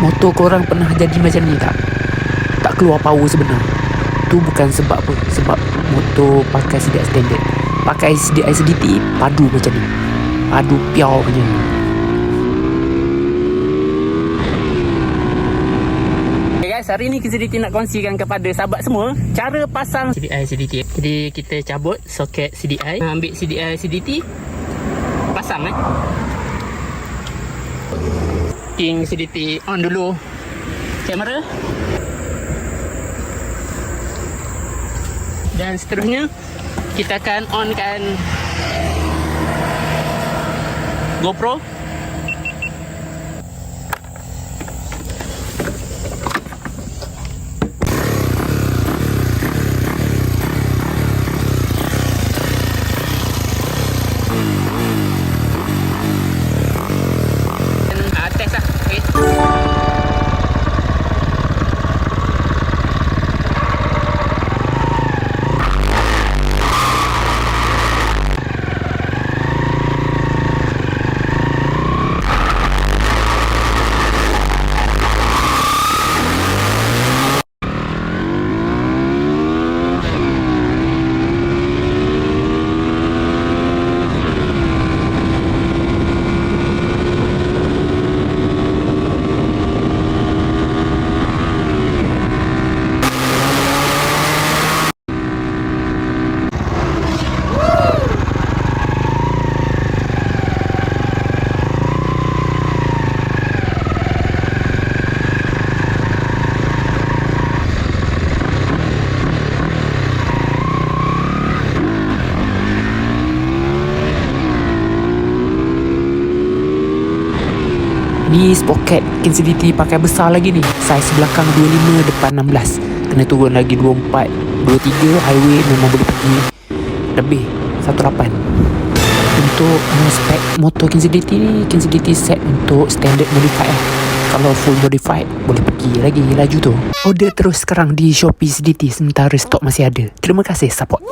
Motor korang pernah jadi macam ni tak? Tak keluar power sebenar. Tu bukan sebab apa? Sebab motor pakai CDI standard. Pakai CDI SDT padu macam ni. Padu piau punya. Okay guys, hari ni KCDT nak kongsikan kepada sahabat semua cara pasang CDI SDT. Jadi kita cabut soket CDI, ambil CDI SDT, pasang King CDT on dulu kamera. Dan seterusnya kita akan onkan GoPro. Test lah, okay. Ni sprocket KCDT pakai besar lagi ni. Saiz belakang 25, depan 16. Kena turun lagi 24, 23. Highway memang boleh pergi lebih 18. Untuk spek motor KCDT ni, KCDT set untuk standard modified. Kalau full modified boleh pergi lagi laju tu. Order terus sekarang di Shopee CDT sementara stok masih ada. Terima kasih support.